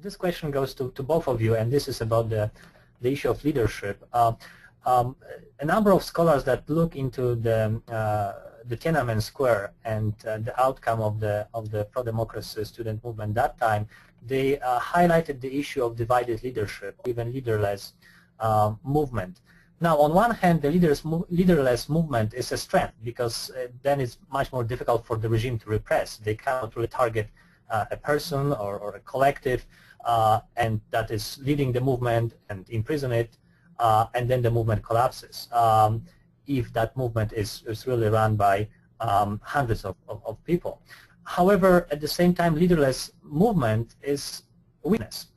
this question goes to both of you, and this is about the issue of leadership. A number of scholars that look into the Tiananmen Square and the outcome of the pro-democracy student movement that time, they highlighted the issue of divided leadership, even leaderless movement. Now, on one hand, the leaderless movement is a strength because then it's much more difficult for the regime to repress. They cannot really target a person or a collective and that is leading the movement and imprison it, and then the movement collapses if that movement is really run by hundreds of people. However, at the same time, leaderless movement is a weakness,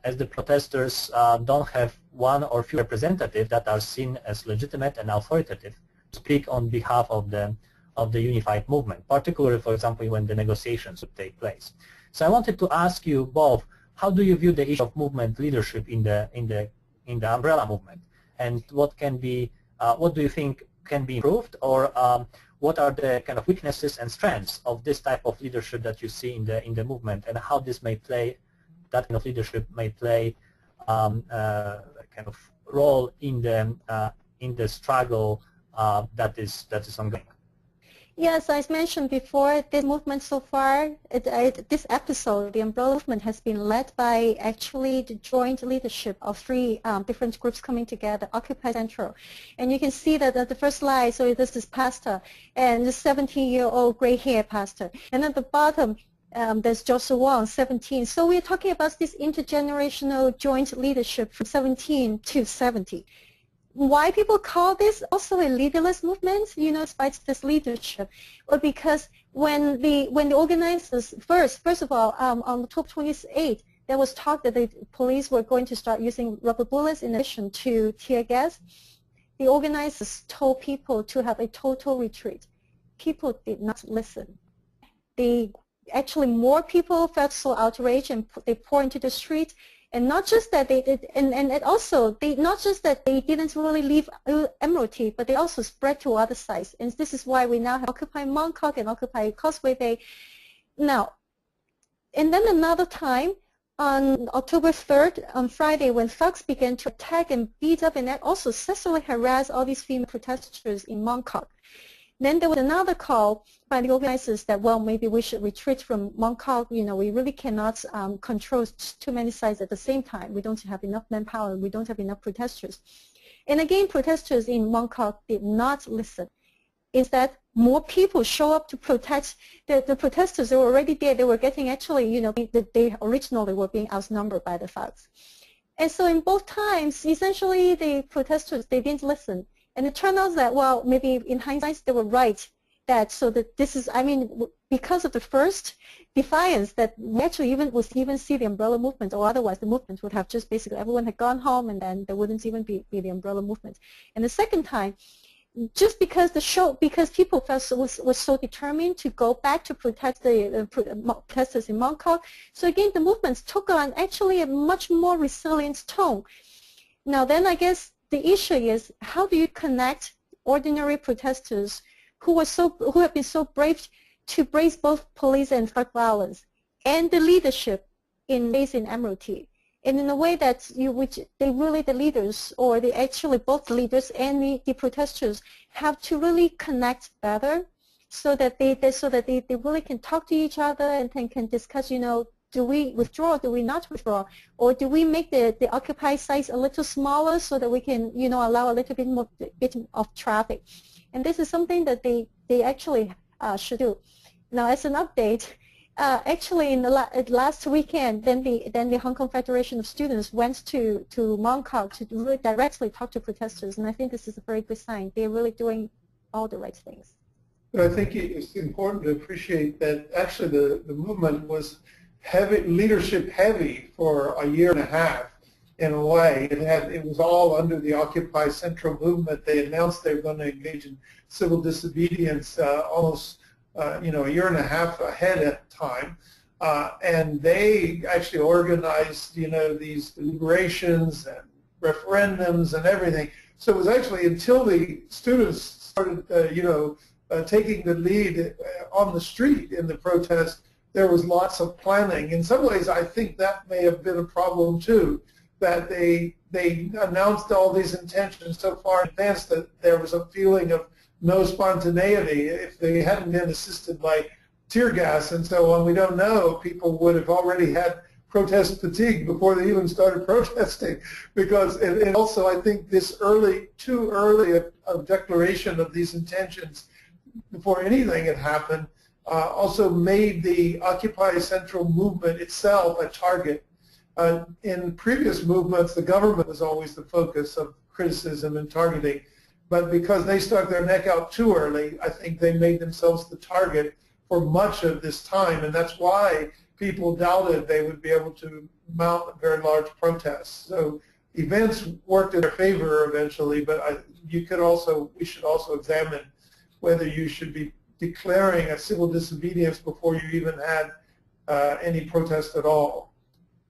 as the protesters don't have one or few representatives that are seen as legitimate and authoritative to speak on behalf of the unified movement, particularly, for example, when the negotiations would take place. So I wanted to ask you both, how do you view the issue of movement leadership in the umbrella movement, and what do you think can be improved, or what are the kind of weaknesses and strengths of this type of leadership that you see in the movement, and how this may play, that kind of leadership may play a kind of role in the struggle that is ongoing? Yes, as mentioned before, this movement so far, this episode, the umbrella movement has been led by actually the joint leadership of three different groups coming together, Occupy Central. And you can see that at the first slide, so this is pastor, and the 17-year-old gray-haired pastor. And at the bottom, there's Joshua Wong, 17. So we're talking about this intergenerational joint leadership from 17 to 70. Why people call this also a leaderless movement, despite this leadership? Well, because when the organizers, first of all, on October 28th, there was talk that the police were going to start using rubber bullets in addition to tear gas. The organizers told people to have a total retreat. People did not listen. Actually, more people felt so outraged, and they poured into the street. And not just that they did, and also not just that they didn't really leave Admiralty, but they also spread to other sites. And this is why we now have Occupy Mong Kok and Occupy Causeway Bay. Now, and then another time on October 3rd, on Friday, when thugs began to attack and beat up and also sexually harass all these female protesters in Mong Kok. Then there was another call by the organizers that, well, maybe we should retreat from Mong Kok. We really cannot control too many sites at the same time. We don't have enough manpower. We don't have enough protesters. And again, protesters in Mong Kok did not listen. Instead, more people show up to protest. The protesters, they were already there. They were getting actually, they originally were being outnumbered by the thugs. And so in both times, essentially, the protesters, they didn't listen. And it turned out that, well, maybe in hindsight they were right. This is, because of the first defiance that we actually even see the umbrella movement, or otherwise the movement would have just basically everyone had gone home, and then there wouldn't even be the umbrella movement. And the second time, just because people was so determined to go back to protect the protesters in Mong Kok, so again the movements took on actually a much more resilient tone. Now then, I guess the issue is, how do you connect ordinary protesters who have been so brave to brace both police and thug violence and the leadership in Admiralty, and in a way that the leaders, or both leaders and the protesters have to really connect better, so that they really can talk to each other and can discuss, do we withdraw, do we not withdraw, or do we make the occupied sites a little smaller so that we can, allow a little bit more of traffic? And this is something that they actually should do. Now, as an update, actually in the last weekend, then the Hong Kong Federation of Students went to Mong Kok to really directly talk to protesters, and I think this is a very good sign. They're really doing all the right things. But I think it's important to appreciate that actually the movement was leadership heavy for a year and a half. In a way, it was all under the Occupy Central movement. They announced they were going to engage in civil disobedience almost a year and a half ahead of time, and they actually organized these deliberations and referendums and everything. So it was actually until the students started taking the lead on the street in the protest there was lots of planning. In some ways, I think that may have been a problem too, that they announced all these intentions so far in advance that there was a feeling of no spontaneity. If they hadn't been assisted by tear gas and so on, we don't know. People would have already had protest fatigue before they even started protesting, because and also I think this too early a declaration of these intentions before anything had happened also made the Occupy Central movement itself a target. In previous movements, the government was always the focus of criticism and targeting, but because they stuck their neck out too early, I think they made themselves the target for much of this time, and that's why people doubted they would be able to mount very large protests. So events worked in their favor eventually, but we should also examine whether you should be declaring a civil disobedience before you even had any protest at all.